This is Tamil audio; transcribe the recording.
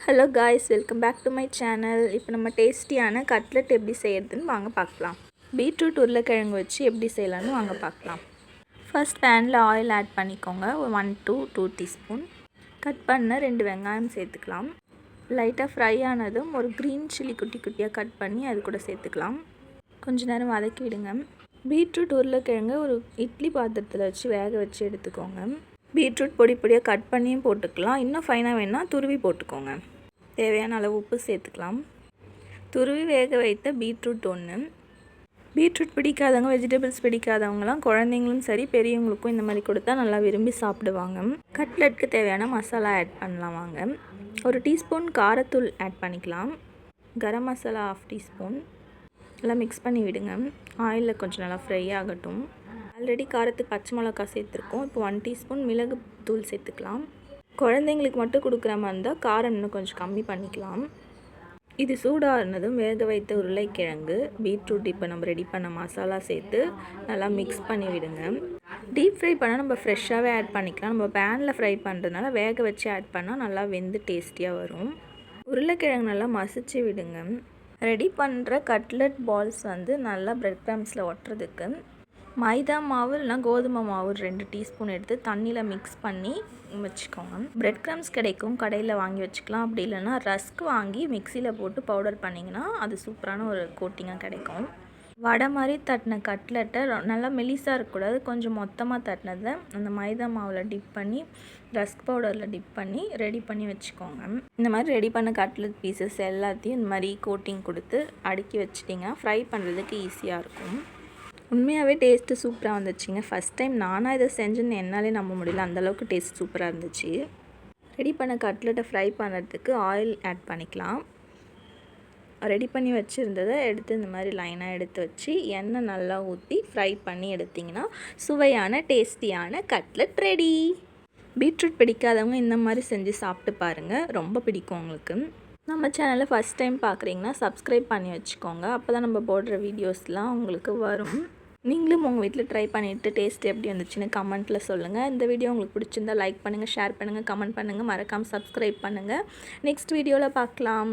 Hello guys, welcome back to my channel. இப்போ நம்ம டேஸ்டியான கட்லெட் எப்படி செய்கிறதுன்னு வாங்க பார்க்கலாம். பீட்ரூட் உருளைக்கிழங்கு வச்சு எப்படி செய்யலான்னு வாங்க பார்க்கலாம். ஃபர்ஸ்ட் பேனில் ஆயில் ஆட் பண்ணிக்கோங்க. 1 to 2 டீஸ்பூன். கட் பண்ண 2 வெங்காயம் சேர்த்துக்கலாம். லைட்டாக ஃப்ரை ஆனதும் ஒரு க்ரீன் சில்லி குட்டி குட்டியாக கட் பண்ணி அது கூட சேர்த்துக்கலாம். கொஞ்ச நேரம் வதக்கி விடுங்க. பீட்ரூட் உருளைக்கிழங்கு ஒரு இட்லி பாத்திரத்தில் வச்சு வேக வச்சு எடுத்துக்கோங்க. பீட்ரூட் பொடி பொடியாக கட் பண்ணியும் போட்டுக்கலாம். இன்னும் ஃபைனாக வேணால் துருவி போட்டுக்கோங்க. தேவையான அளவு உப்பு சேர்த்துக்கலாம். துருவி வேக வைத்த பீட்ரூட் 1. பீட்ரூட் பிடிக்காதவங்க, வெஜிடபிள்ஸ் பிடிக்காதவங்களாம் குழந்தைங்களும் சரி பெரியவங்களுக்கும் இந்த மாதிரி கொடுத்தா நல்லா விரும்பி சாப்பிடுவாங்க. கட்லெட்டுக்கு தேவையான மசாலா ஆட் பண்ணலாம் வாங்க. 1 டீஸ்பூன் காரத்தூள் ஆட் பண்ணிக்கலாம். கரம் மசாலா 1/2 டீஸ்பூன். எல்லாம் மிக்ஸ் பண்ணி விடுங்க. ஆயிலில் கொஞ்சம் நல்லா ஃப்ரை ஆகட்டும். ஆல்ரெடி காரத்துக்கு பச்சை மிளகா சேர்த்துருக்கோம். இப்போ 1 டீஸ்பூன் மிளகு தூள் சேர்த்துக்கலாம். குழந்தைங்களுக்கு மட்டும் கொடுக்குற மாதிரி இருந்தால் காரம் இன்னும் கொஞ்சம் கம்மி பண்ணிக்கலாம். இது சூடானதும் வேக வைத்த உருளைக்கிழங்கு, பீட்ரூட் இப்போ நம்ம ரெடி பண்ண மசாலா சேர்த்து நல்லா மிக்ஸ் பண்ணி விடுங்க. டீப் ஃப்ரை பண்ணால் நம்ம ஃப்ரெஷ்ஷாகவே ஆட் பண்ணிக்கலாம். நம்ம பேனில் ஃப்ரை பண்ணுறதுனால வேக வச்சு ஆட் பண்ணால் நல்லா வெந்து டேஸ்டியாக வரும். உருளைக்கிழங்கு நல்லா மசிச்சு விடுங்க. ரெடி பண்ணுற கட்லெட் பால்ஸ் நல்லா பிரெட் க்ரம்ஸில் ஒட்டுறதுக்கு மைதா மாவு இல்லைனா கோதுமை மாவு 2 டீஸ்பூன் எடுத்து தண்ணியில் மிக்ஸ் பண்ணி வச்சுக்கோங்க. பிரெட் க்ரம்ஸ் கிடைக்கும், கடையில் வாங்கி வச்சுக்கலாம். அப்படி இல்லைனா ரஸ்க் வாங்கி மிக்சியில் போட்டு பவுடர் பண்ணிங்கன்னா அது சூப்பரான ஒரு கோட்டிங்காக கிடைக்கும். வடை மாதிரி தட்டின கட்லெட்டை நல்லா மெலிசாக இருக்கக்கூடாது, கொஞ்சம் மொத்தமாக தட்டினதை அந்த மைதா மாவில் டிப் பண்ணி ரஸ்க் பவுடரில் டிப் பண்ணி ரெடி பண்ணி வச்சுக்கோங்க. இந்த மாதிரி ரெடி பண்ண கட்லெட் பீசஸ் எல்லாத்தையும் இந்த மாதிரி கோட்டிங் கொடுத்து அடுக்கி வச்சிட்டிங்கன்னா ஃப்ரை பண்ணுறதுக்கு ஈஸியாக இருக்கும். உண்மையாகவே டேஸ்ட்டு சூப்பராக வந்துச்சுங்க. ஃபஸ்ட் டைம் நானாக இதை செஞ்சுன்னு என்னாலே நம்ப முடியல, அந்தளவுக்கு டேஸ்ட் சூப்பராக இருந்துச்சு. ரெடி பண்ண கட்லெட்டை ஃப்ரை பண்ணுறதுக்கு ஆயில் ஆட் பண்ணிக்கலாம். ரெடி பண்ணி வச்சுருந்ததை எடுத்து இந்த மாதிரி லைனாக எடுத்து வச்சு எண்ணெய் நல்லா ஊற்றி ஃப்ரை பண்ணி எடுத்திங்கன்னா சுவையான டேஸ்டியான கட்லெட் ரெடி. பீட்ரூட் பிடிக்காதவங்க இந்த மாதிரி செஞ்சு சாப்பிட்டு பாருங்கள், ரொம்ப பிடிக்கும் உங்களுக்கு. நம்ம சேனலை ஃபஸ்ட் டைம் பார்க்குறீங்கன்னா சப்ஸ்கிரைப் பண்ணி வச்சுக்கோங்க. அப்போ தான் நம்ம போடுற வீடியோஸ்லாம் உங்களுக்கு வரும். நீங்களும் உங்கள் வீட்டில் ட்ரை பண்ணிவிட்டு டேஸ்ட் எப்படி வந்துச்சுன்னு கமெண்ட்டில் சொல்லுங்கள். இந்த வீடியோ உங்களுக்கு பிடிச்சிருந்தால் லைக் பண்ணுங்கள், ஷேர் பண்ணுங்கள், கமெண்ட் பண்ணுங்கள், மறக்காமல் சப்ஸ்கிரைப் பண்ணுங்கள். நெக்ஸ்ட் வீடியோவில் பார்க்கலாம்.